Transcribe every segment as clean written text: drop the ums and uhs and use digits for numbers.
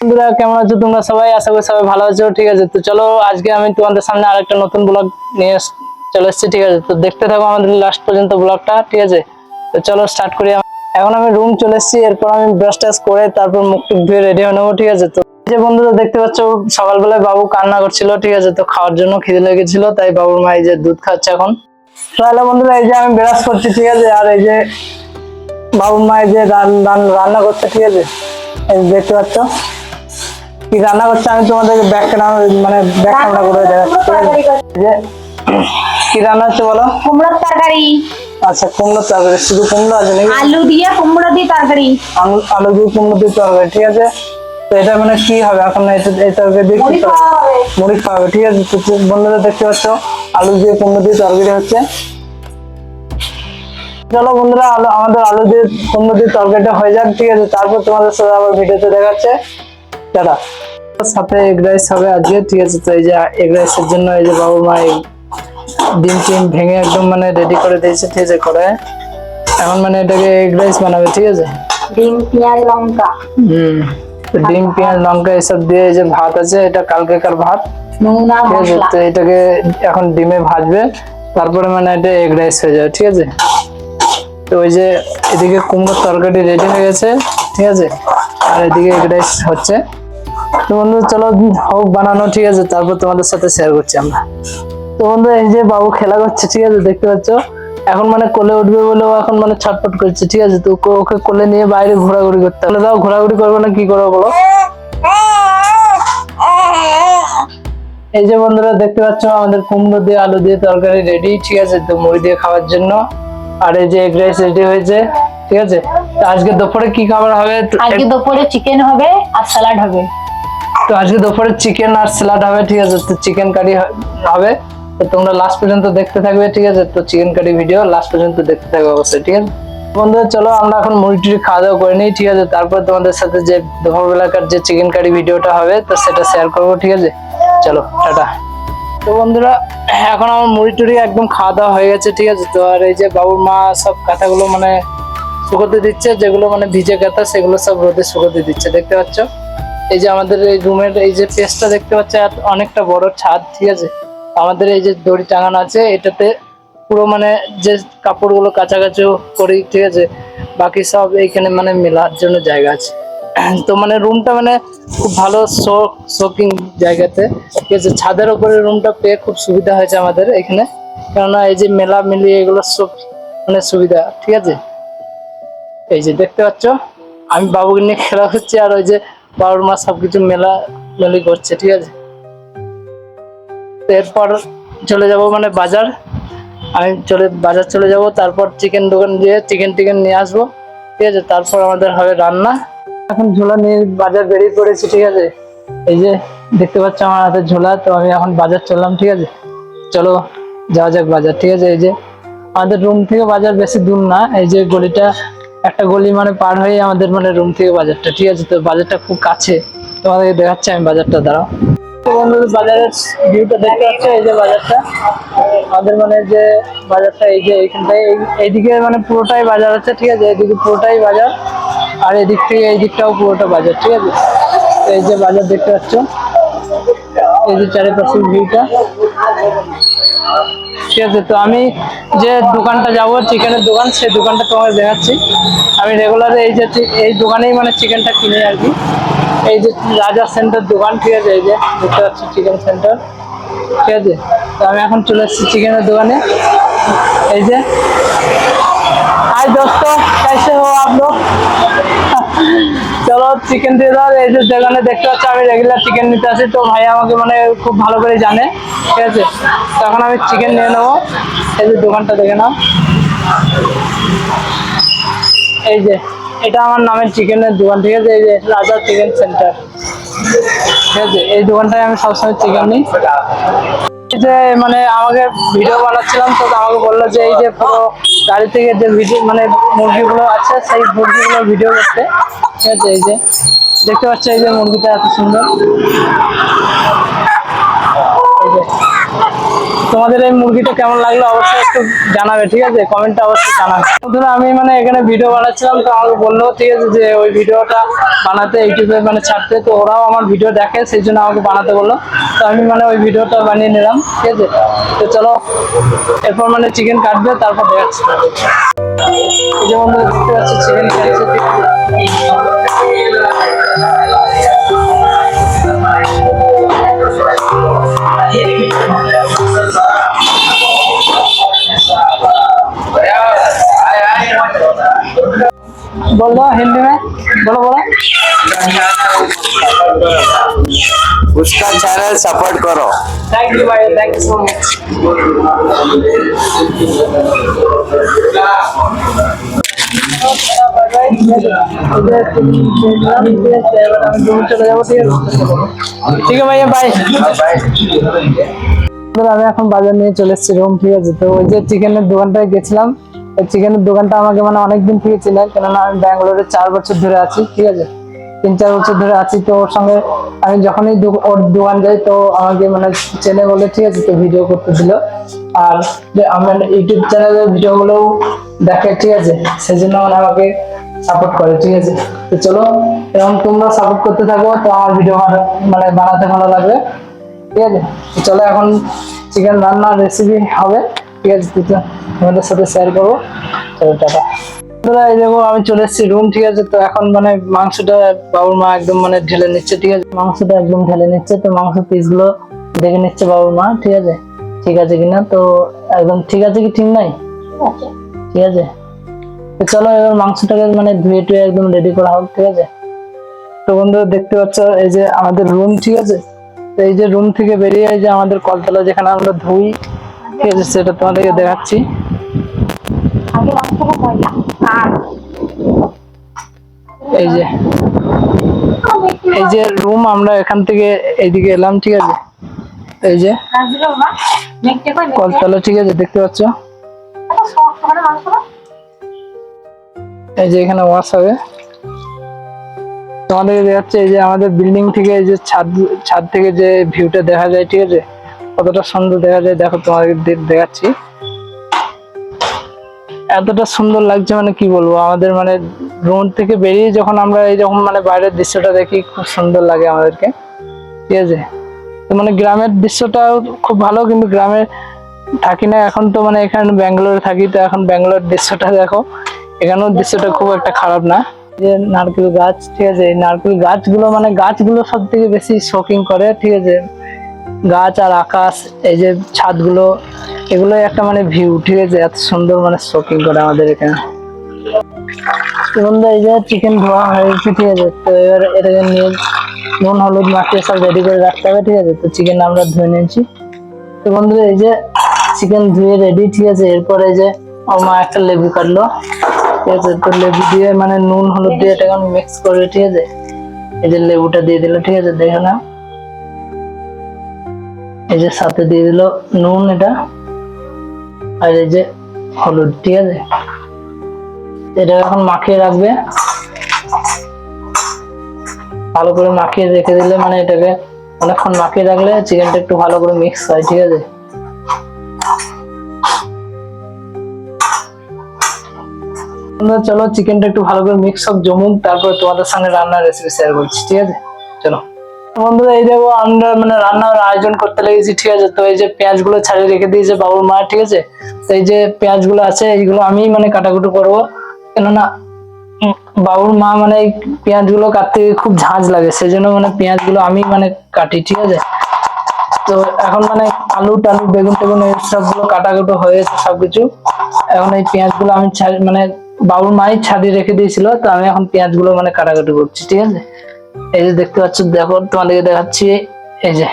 বন্ধুরা কেমন আছো তোমরা সবাই? আশা করি সবাই ভালো আছো। ঠিক আছে, তো চলো আজকে আমি তোমাদের সামনে আরেকটা নতুন ব্লগ নিয়ে চলে এসেছি। ঠিক আছে, তো দেখতে থাকো আমাদের লাস্ট পর্যন্ত ব্লগটা। ঠিক আছে, তো চলো স্টার্ট করি। এখন আমি রুম চলে এসেছি, এরপর আমি ব্রাশ টাশ করে তারপর মুখ টুক ধুয়ে রেডি হয়ে নেবো। ঠিক আছে, তো যে বন্ধুরা দেখতে পাচ্ছ সকালবেলায় বাবু কান্না করছিল। ঠিক আছে, তো খাওয়ার জন্য খিদে লেগেছিল, তাই বাবুর মা এই যে দুধ খাচ্ছে এখন। তাহলে বন্ধুরা এই যে আমি ব্রাশ করছি। ঠিক আছে, আর এই যে বাবুর মা এই যে রান্না করছে। ঠিক আছে, এই দেখতে পাচ্ছ কি রান্না করছে। আমি তোমাদেরকে ব্যাক ক্যামেরা করে দেখাচ্ছি। যে কি রান্না হচ্ছে বলো? কুমড়োর তরকারি। আচ্ছা, কুমড়োর তরকারি। শুধু কুমড়ো আছে নাকি? আলু দিয়ে কুমড়ো দিয়ে তরকারি। আলু দিয়ে কুমড়ো দিয়ে তরকারি। ঠিক আছে, তো এটা মানে কি হবে এখন? এই তরকারি দিয়ে মুড়ি খাওয়া হবে। ঠিক আছে, তো বন্ধুরা দেখতে পাচ্ছ আলু দিয়ে কুমড়ো দিয়ে তরকারি হচ্ছে। চলো বন্ধুরা, আমাদের আলু দিয়ে কুমড়ো দিয়ে তরকারিটা হয়ে যাক। ঠিক আছে, তারপর তোমাদের সাথে আবার ভিডিওতে দেখাচ্ছে। দাদা সাথে এগ রাইস হবে আজকে। ঠিক আছে, তো এই যে এগ রাইসের জন্য এই যে বাবুর মা ডিম টিম ভেঙে একদম মানে রেডি করে দিয়েছে। ঠিক আছে, করে এখন মানে এটাকে এগ রাইস বানাবে। ঠিক আছে, ডিম পেঁয়াজ লঙ্কা। ডিম পেঁয়াজ লঙ্কা এসব দিয়ে এই যে ভাত আছে, এটা কালকেকার ভাত। ঠিক আছে, তো এটাকে এখন ডিমে ভাজবে, তারপরে মানে এটা এগ রাইস হয়ে যাবে। ঠিক আছে, তো ওই যে এদিকে কুমড়োর তরকারি রেডি হয়ে গেছে। ঠিক আছে, আর এদিকে এগ রাইস হচ্ছে। তো বন্ধু চলো হোক বানানো। ঠিক আছে, তারপর তোমাদের সাথে শেয়ার করছি আমরা। তো বন্ধু এই যে বাবু খেলা করছে। ঠিক আছে, দেখতে পাচ্ছ এখন মানে কোলে উঠবে বলেও এখন মানে ছটফট করছে। ঠিক আছে, তো ওকে কোলে নিয়ে বাইরে ঘোরাঘুরি করতে হবে। দাও ঘোরাঘুরি করবো না কি করবো বলো? এই যে বন্ধুরা দেখতে পাচ্ছ আমাদের কুমড়ো দিয়ে আলু দিয়ে তরকারি রেডি। ঠিক আছে, তো মুড়ি দিয়ে খাওয়ার জন্য। আর এই যে এগ রাইস রেডি হয়েছে। ঠিক আছে, তো আজকে দুপুরে কি খাবার হবে? আজকে দুপুরে চিকেন হবে আর স্যালাড হবে। তো আজকে দুপুরে চিকেন আর স্যালাড হবে। ঠিক আছে, তো চিকেন কারি হবে। তো তোমরা লাস্ট পর্যন্ত দেখতে থাকবে। ঠিক আছে, তো চিকেন কারি ভিডিও লাস্ট পর্যন্ত দেখতে থাকবে অবশ্যই। ঠিক আছে বন্ধুরা, চলো আমরা এখন মুড়ি টুড়ি খাওয়া দাওয়া করে নিই। ঠিক আছে, তারপর তোমাদের সাথে যে দুপুরবেলাকার যে চিকেন কারি ভিডিওটা হবে তো সেটা শেয়ার করবো। ঠিক আছে, চলো টাটা। তো বন্ধুরা এখন আমার মুড়ি টুড়ি একদম খাওয়া দাওয়া হয়ে গেছে। ঠিক আছে, তো আর এই যে বাবুর মা সব কাঁথাগুলো মানে শুকোতে দিচ্ছে, যেগুলো মানে ভিজে কাঁথা সেগুলো সব রোদে শুকোতে দিচ্ছে। দেখতে পাচ্ছ এই যে আমাদের এই রুমের এই যে পেজটা দেখতে পাচ্ছ অনেকটা বড় ছাদ। ঠিক আছে, আমাদের এই যে দড়ি টাঙানো আছে এটাতে পুরো মানে যে কাপড়গুলো কাছাকাছি করি। ঠিক আছে, বাকি সব এইখানে মানে মেলার জন্য জায়গা আছে। তো মানে রুমটা মানে খুব ভালো শোকিং জায়গাতে। ঠিক আছে, ছাদের উপরে রুমটা পেয়ে খুব সুবিধা হয়েছে আমাদের এখানে, কেননা এই যে মেলা মিলিয়ে এগুলো সব মানে সুবিধা। ঠিক আছে, এই যে দেখতে পাচ্ছ আমি বাবুকে নিয়ে খেলা হচ্ছে, আর ওই যে বাবুর মা সবকিছু মেলি করছে। ঠিক আছে, এরপর চলে যাব মানে বাজার। আমি বাজার চলে যাব, তারপর চিকেন দোকান দিয়ে চিকেন নিয়ে আসবো। ঠিক আছে, তারপর আমাদের হবে রান্না। এখন ঝোলা নিয়ে বাজার বেরিয়ে পড়েছি। ঠিক আছে, এই যে দেখতে পাচ্ছ আমার হাতে ঝোলা। তো আমি এখন বাজার চললাম। ঠিক আছে, চলো যাওয়া যাক বাজার। ঠিক আছে, এই যে আমাদের রুম থেকে বাজার বেশি দূর না, এই যে গলিটা একটা গলি মানে পার হয়ে আমাদের মানে রুম থেকে বাজারটা। ঠিক আছে, তো বাজারটা খুব কাছে, তোমাদেরকে দেখাচ্ছি আমি বাজারটা। দাঁড়াও। তো বন্ধুদের বাজারের ভিউটা দেখতে পাচ্ছ, এই যে বাজারটা আমাদের মানে যে বাজারটা এই যে এইখানটায় এইদিকে মানে পুরোটাই বাজার আছে। ঠিক আছে, এইদিকে পুরোটাই বাজার, আর এদিক থেকে এই দিকটাও পুরোটা বাজার। ঠিক আছে, এই যে বাজার দেখতে পাচ্ছ, এই যে চারিপাশের ভিউটা। ঠিক আছে, তো আমি যে দোকানটা যাব, চিকেনের দোকান, সেই দোকানটা তোমাকে দেখাচ্ছি। আমি রেগুলার এই যে এই দোকানেই মানে চিকেনটা কিনি আর কি। এই যে রাজা সেন্টার দোকান, ঠিক আছে, এই যে দেখতে পাচ্ছি চিকেন সেন্টার। ঠিক আছে, তো আমি এখন চলে এসেছি চিকেনের দোকানে। এই যে हाय दोस्तों, कैसे हो आप लोग? চলো চিকেন দিয়ে দাও। এই যে দোকানে দেখতে পাচ্ছ আমি রেগুলার চিকেন নিতে আসি, তো ভাই আমাকে মানে খুব ভালো করে জানে। ঠিক আছে, তো এখন আমি চিকেন নিয়ে নেবো। এই যে দোকানটা দেখে নাও, এই যে এটা আমার নামের চিকেনের দোকান। ঠিক আছে, এই যে রাজা চিকেন সেন্টার। ঠিক আছে, এই দোকানটায় আমি সবসময় চিকেন নিই। যে মানে আমাকে ভিডিও বানাচ্ছিলাম, তো আমাকে বললো যে এই যে পুরো গাড়ি থেকে যে ভিডিও মানে মুরগিগুলো আছে, সেই মুরগিগুলো ভিডিও করতে। ঠিক আছে, এই যে দেখতে পাচ্ছ, এই যে মুরগিটা এত সুন্দর। এই যে তোমাদের এই মুরগিটা কেমন লাগলো অবশ্যই একটু জানাবে। ঠিক আছে, কমেন্টে অবশ্যই জানাবে। বন্ধুরা আমি মানে এখানে ভিডিও বানাচ্ছিলাম, তো আমাকে বললো ঠিক আছে যে ওই ভিডিওটা বানাতে, ইউটিউবে মানে ছাড়তে। তো ওরাও আমার ভিডিও দেখে, সেই জন্য আমাকে বানাতে বললো। তো আমি মানে ওই ভিডিওটা বানিয়ে নিলাম। ঠিক আছে, তো চলো এরপর মানে চিকেন কাটবে, তারপর দেখাচ্ছি। এই যে বন্ধুরা দেখতে পাচ্ছি চিকেন কাটছে। बोल दो हिंदी में, बोलो बोलो। उसका चैनल सपोर्ट करो। थैंक यू भाई, थैंक यू सो मच। ঠিক আছে ভাইয়া, বাই। আমি এখন বাজার নিয়ে চলে এসেছি রুম। ঠিক আছে, তো ওই যে চিকেনের দোকানটায় গেছিলাম, ওই চিকেনের দোকানটা আমাকে মানে অনেকদিন থেকে চিনে, কেননা আমি ব্যাঙ্গালোরে 4 বছর ধরে আছি। ঠিক আছে, 3-4 বছর ধরে আছি। তো ওর সঙ্গে আমি যখনই ওর দোকান যাই, তো আমাকে মানে চেনে বলে। ঠিক আছে, তো ভিডিও করতে দিল। আর যে আমার ইউটিউব চ্যানেলের ভিডিওগুলো দেখে, ঠিক আছে, সেই জন্য মানে আমাকে সাপোর্ট করে। ঠিক আছে, তো চলো এরকম তোমরা সাপোর্ট করতে থাকো, তো আমার ভিডিও মানে বানাতে ভালো লাগবে। ঠিক আছে, তো চলো এখন চিকেন রান্নার রেসিপি হবে। ঠিক আছে, তো তোমাদের সাথে শেয়ার করবো। চলো টাটা। এই দেখো আমি চলে এসেছি রুম। ঠিক আছে, তো এখন মানে মাংসটা বাবুর মা একদম মানে ঢেলে নিচ্ছে। ঠিক আছে, মাংসটা একদম ঢেলে নিচ্ছে। তো মাংস পিসগুলো দেখে নিচ্ছে বাবুর মা। ঠিক আছে, ঠিক আছে কিনা, তো একদম ঠিক আছে কি ঠিক নাই, ঠিক আছে। তো চলো এবার মাংসটাকে মানে ধুয়ে টুয়ে একদম রেডি করা হোক। ঠিক আছে, তো বন্ধুরা দেখতে পাচ্ছ এই যে আমাদের রুম। ঠিক আছে, তো এই যে রুম থেকে বেরিয়ে এই যে আমাদের কলতলা যেখানে আমরা ধুই, ঠিক আছে, সেটা তোমাদেরকে দেখাচ্ছি। এই যে এই যে রুম, আমরা এখান থেকে এইদিকে এলাম। ঠিক আছে, এই যে কলতলা। ঠিক আছে, দেখতে পাচ্ছ এই যে এখানে ওয়াশ হবে। তোমাদেরকে দেখাচ্ছে এই যে আমাদের বিল্ডিং থেকে এই যে ছাদ থেকে যে ভিউটা দেখা যায়। ঠিক আছে, কতটা সুন্দর দেখা যায় দেখো, তোমাদের দেখাচ্ছি। এতটা সুন্দর লাগছে মানে কি বলবো, আমাদের মানে রুম থেকে বেরিয়ে যখন আমরা এই যখন মানে বাইরের দৃশ্যটা দেখি, খুব সুন্দর লাগে আমাদেরকে। ঠিক আছে, তো মানে গ্রামের দৃশ্যটাও খুব ভালো, কিন্তু গ্রামে থাকি না এখন, তো মানে এখানে ব্যাঙ্গালোরে থাকি। তো এখন ব্যাঙ্গালোর দৃশ্যটা দেখো, এখানেও দৃশ্যটা খুব একটা খারাপ না। যে নারকেল গাছ, ঠিক আছে, এই নারকেল গাছগুলো মানে গাছগুলো সব থেকে বেশি শোকিং করে। ঠিক আছে, গাছ আর আকাশ, এই যে ছাদগুলো, এগুলোই একটা মানে ভিউ। ঠিক আছে, এত সুন্দর মানে শোকিং করে আমাদের এখানে। বন্ধু এই যে চিকেন ধোয়া হয়ে গেছে। ঠিক আছে, তো এবার এটাকে নিয়ে নুন হলুদ মাখিয়ে সব রেডি করে রাখতে হবে। ঠিক আছে, তো চিকেন আমরা ধুয়ে নিয়েছি। তো বন্ধু এই যে চিকেন ধুয়ে রেডি। ঠিক আছে, এরপরে যে আমার মা একটা লেবু কাটলো। ঠিক আছে, তো লেবু দিয়ে মানে নুন হলুদ দিয়ে এটাকে মিক্স করবে। ঠিক আছে, এই যে লেবুটা দিয়ে দিল। ঠিক আছে, দেখে না, এই যে সাথে দিয়ে দিল নুন এটা, আর এই যে হলুদ। ঠিক আছে, এটা এখন মাখিয়ে রাখবে, ভালো করে মাখিয়ে রেখে দিলে মানে এটাকে অনেকক্ষণ মাখিয়ে রাখলে চিকেনটা একটু ভালো করে মিক্স হয়। ঠিক আছে, চলো চিকেনটা একটু ভালো করে মিক্স হোক, জমুক, তারপর তোমাদের সঙ্গে রান্নার রেসিপি শেয়ার করছি। ঠিক আছে, চলো বন্ধুরা, এই দেখো আমরা মানে রান্নার আয়োজন করতে লেগেছি, ঠিক আছে। তো এই যে পেঁয়াজগুলো ছাড়িয়ে রেখে দিয়েছে বাবুর মা, ঠিক আছে। তো এই যে পেঁয়াজগুলো আছে এইগুলো আমি মানে কাটাকুটি করবো, কেননা বাবুর মা মানে এই পেঁয়াজগুলো কাটতে খুব ঝাঁঝ লাগে, সেই জন্য মানে পেঁয়াজগুলো আমি মানে কাটি, ঠিক আছে। তো এখন মানে আলু টালু বেগুন টেগুন এই সবগুলো কাটাকুটো হয়েছে সবকিছু। এখন এই পেঁয়াজগুলো আমি মানে বাবুর মাই ছাড়িয়ে রেখে দিয়েছিল, তো আমি এখন পেঁয়াজগুলো মানে কাটাকুটি করছি, ঠিক আছে। এই যে দেখতে পাচ্ছ, দেখো তোমাদেরকে দেখাচ্ছি, এই যে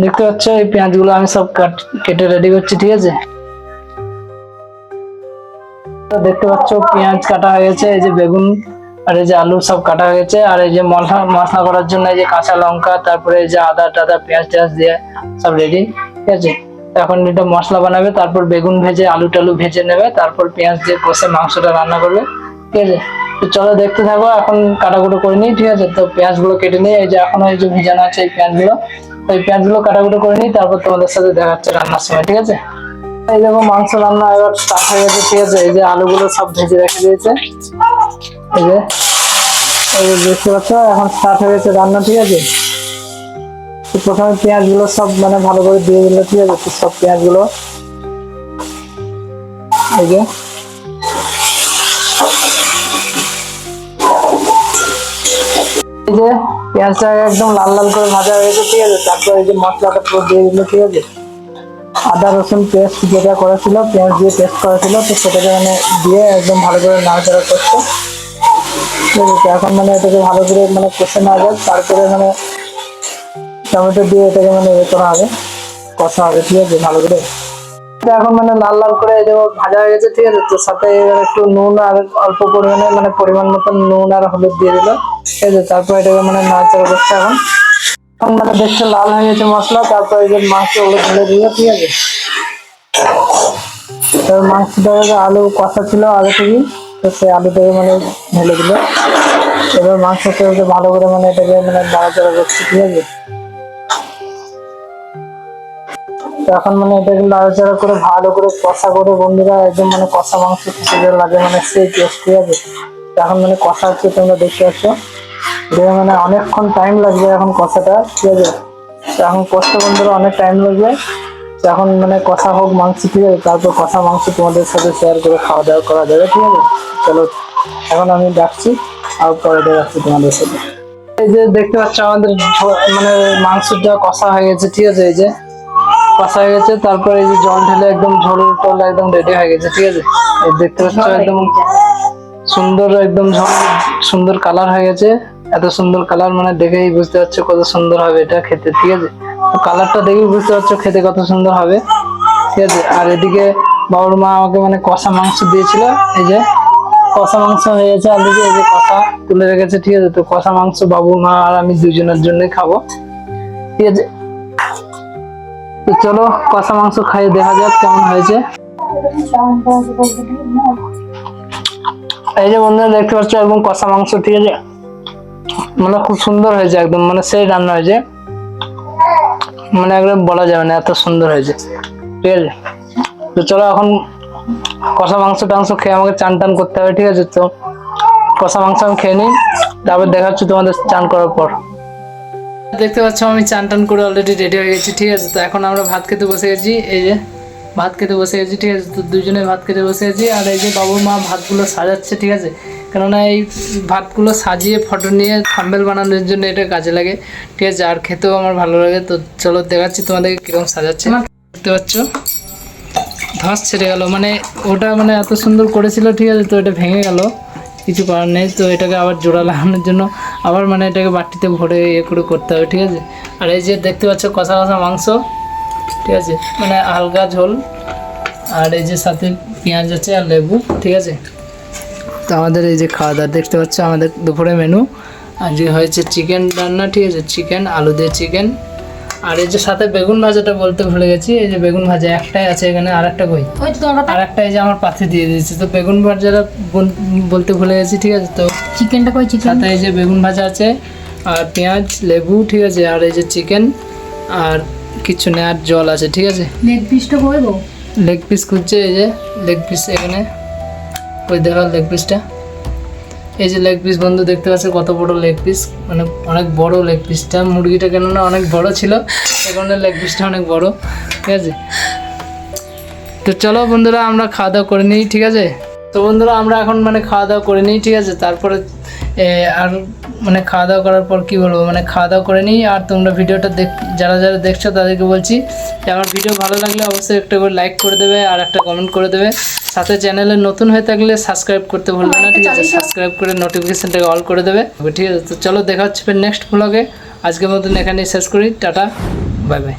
দেখতে পাচ্ছ এই পেঁয়াজগুলো আমি সব কেটে রেডি করছি, ঠিক আছে। দেখতে পাচ্ছ পেঁয়াজ কাটা হয়ে গেছে, এই যে বেগুন আর এই যে আলু সব কাটা হয়ে গেছে, আর এই যে মশলা করার জন্য এই যে কাঁচা লঙ্কা, তারপরে এই যে আদা টাদা পেঁয়াজ টেয়াজ দিয়ে সব রেডি, ঠিক আছে। এখন এটা মশলা বানাবে, তারপর বেগুন ভেজে আলু টালু ভেজে নেবে, তারপর পেঁয়াজ দিয়ে কষে মাংসটা রান্না করবে, ঠিক আছে। তো চলো দেখতে থাকো, এখন কাটাকুটো করে নিই, ঠিক আছে। তো পেঁয়াজ গুলো কেটে নিই, এই যে এখন এই যে ভিজানো আছে এই পেঁয়াজগুলো, এই পেঁয়াজগুলো কাটাকুটো করে নিই, তারপর তোমাদের সাথে দেখা হচ্ছে রান্নার সময়, ঠিক আছে। এই দেখো মাংস রান্না এবার স্টার্ট হয়ে গেছে, ঠিক আছে। এই যে আলুগুলো সব ভেজে রেখে দিয়েছে, এই যে দেখতে পাচ্ছ এখন স্টার্ট হয়ে গেছে রান্না, ঠিক আছে। তো প্রথমে পেঁয়াজগুলো সব মানে ভালো করে দিয়ে দিল, ঠিক আছে। তো সব পেঁয়াজগুলো এই যে পেঁয়াজটা একদম লাল লাল করে ভাজা হয়ে গেছে, ঠিক আছে। তারপর এই যে মশলাটা পুরো দিয়ে দিল, ঠিক আছে। আদা রসুন পেস্ট যেটা করেছিল, পেঁয়াজ দিয়ে পেস্ট করেছিল, তো সেটাকে মানে দিয়ে একদম ভালো করে নাড়াচাড়া করছে, ঠিক আছে। এখন মানে এটাকে ভালো করে মানে কষে নেওয়া যাক, তারপরে মানে টমেটো দিয়ে এটাকে মানে করা হবে, কষা হবে, ঠিক আছে ভালো করে। এখন মানে লাল লাল করে ভাজা হয়ে গেছে, ঠিক আছে। তো সাথে একটু নুন আর অল্প পরিমাণে মানে পরিমাণ মতন নুন আর হলুদ দিয়ে দিল, ঠিক আছে। তারপর এটাকে মানে নাড়াচাড়া করছে, এখন মানে দেখতে লাল হয়ে গেছে মশলা, তারপর এই যে মাংসগুলো ঢেলে দিল, ঠিক আছে। মাংসটাকে আলু কষা ছিল আগে থেকেই, তো সেই আলুটাকে মানে ঢেলে দিল। এবার মাংসটা ভালো করে মানে এটাকে মানে নাড়াচাড়া করছে, ঠিক আছে। এখন মানে এটাকে নাড়াচাড়া করে ভালো করে কষা করে বন্ধুরা, একদম মানে কষা মাংস খেতে যে লাগে মানে সেই টেস্ট, ঠিক আছে। এখন মানে কষা হচ্ছে, তোমরা দেখতে পাচ্ছ, মানে অনেকক্ষণ টাইম লাগবে এখন কষাটা, ঠিক আছে। এখন কষতে বন্ধুরা অনেক টাইম লাগবে, এখন মানে কষা হোক মাংস, ঠিক আছে। তারপর কষা মাংস তোমাদের সাথে শেয়ার করে খাওয়া দাওয়া করা যাবে, ঠিক আছে। চলো এখন আমি ডাকছি আর পরে দেখাচ্ছি তোমাদের সাথে। এই যে দেখতে পাচ্ছ আমাদের মানে মাংসটা কষা হয়ে গেছে, ঠিক আছে। এই যে কষা হয়ে গেছে, তারপরে এই যে জল ঢেলে একদম ঝোল টোল একদম রেডি হয়ে গেছে, ঠিক আছে। এই দেখতে পাচ্ছ একদম সুন্দর, একদম ঝোল সুন্দর কালার হয়ে গেছে। এত সুন্দর কালার মানে দেখেই বুঝতে পারছো কত সুন্দর হবে এটা খেতে, ঠিক আছে। তো কালারটা দেখেই বুঝতে পারছো খেতে কত সুন্দর হবে, ঠিক আছে। আর এদিকে বাবুর মা আমাকে মানে কষা মাংস দিয়েছিল, এই যে কষা মাংস হয়ে গেছে, আর এই যে কষা তুলে রেখেছে, ঠিক আছে। তো কষা মাংস বাবুর মা আর আমি দুজনের জন্যই খাবো, ঠিক আছে। তো চলো কষা মাংস খাইয়ে দেখা যাক কেমন হয়েছে। এই যে বন্ধুরা দেখতে পাচ্ছ একদম কষা মাংস, ঠিক আছে। মানে খুব সুন্দর হয়েছে, একদম মানে সেই রান্না হয়েছে, মানে একদম বলা যাবে না এত সুন্দর হয়েছে, ঠিক আছে। তো চলো এখন কষা মাংস টাংস খেয়ে আমাকে চান টান করতে হবে, ঠিক আছে। তো কষা মাংস আমি খেয়ে নিই, তারপর দেখা হচ্ছে তোমাদের চান করার পর। দেখতে পাচ্ছ আমি চান টান করে অলরেডি রেডি হয়ে গেছি, ঠিক আছে। তো এখন আমরা ভাত খেতে বসে গেছি, এই যে ভাত খেতে বসে গেছি, ঠিক আছে। তো দুজনে ভাত খেতে বসে গেছি, আর এই যে বাবুর মা ভাতগুলো সাজাচ্ছে, ঠিক আছে। কেননা এই ভাতগুলো সাজিয়ে ফটো নিয়ে থাম্বনেল বানানোর জন্য এটা কাজে লাগে, ঠিক আছে। আর খেতেও আমার ভালো লাগে। তো চলো দেখাচ্ছি তোমাদেরকে কিরকম সাজাচ্ছে। দেখতে পাচ্ছ ধস ছেড়ে গেল, মানে ওটা মানে এত সুন্দর করেছিল, ঠিক আছে। তো এটা ভেঙে গেল, কিছু করার নেই। তো এটাকে আবার জোড়া লাগানোর জন্য আবার মানে এটাকে বাটিতে ভরে করে করতে হবে, ঠিক আছে। আর এই যে দেখতে পাচ্ছ কষা কষা মাংস, ঠিক আছে, মানে হালকা ঝোল, আর এই যে সাথে পেঁয়াজ আছে আর লেবু, ঠিক আছে। তো আমাদের এই যে খাওয়া দাওয়া দেখতে পাচ্ছ আমাদের দুপুরে মেনু, আর যে হয়েছে চিকেন রান্না, ঠিক আছে, চিকেন আলু দিয়ে চিকেন। আর এই যে সাথে বেগুন ভাজাটা বলতে ভুলে গেছি, এই যে বেগুন ভাজা একটাই আছে এখানে, আর একটা কই, আর একটা এই যে আমার পাশে দিয়ে দিয়েছি। তো বেগুন ভাজাটা বলতে ভুলে গেছি, ঠিক আছে। তো চিকেনটা কই চিকেন সাথে এই যে বেগুন ভাজা আছে আর পেঁয়াজ লেবু ঠিক আছে, আর এই যে চিকেন আর কিছু নেই, আর জল আছে ঠিক আছে। লেগ পিসটা কই গো? লেগ পিস খুঁজছে, এই যে লেগ পিস এখানে, ওই দেখো লেগ পিসটা, এই যে লেগ পিস বন্ধু দেখতে পাচ্ছ কত বড় লেগ পিস, মানে অনেক বড় লেগ পিসটা। মুরগিটা কেননা অনেক বড় ছিল, এই কারণে লেগ পিসটা অনেক বড় ঠিক আছে। তো চলো বন্ধুরা আমরা খাওয়া দাওয়া করে নিই ঠিক আছে। তো বন্ধুরা আমরা এখন মানে খাওয়া দাওয়া করে নিই ঠিক আছে, তারপরে আর মানে খাওয়া দাওয়া করার পর কি বলবো, মানে খাওয়া দাওয়া করে নিই। আর তোমরা ভিডিওটা যারা যারা দেখছো তাদেরকে বলছি যে আমার ভিডিও ভালো লাগলে অবশ্যই একটা করে লাইক করে দেবে আর একটা কমেন্ট করে দেবে। সাথে চ্যানেলে নতুন হয়ে থাকলে সাবস্ক্রাইব করতে ভুলবে না ঠিক আছে, সাবস্ক্রাইব করে নোটিফিকেশনটাকে অল করে দেবে ঠিক আছে। তো চলো দেখা হচ্ছে নেক্সট ব্লগে, আজকের মতন এখানেই শেষ করি, টাটা বাই বাই।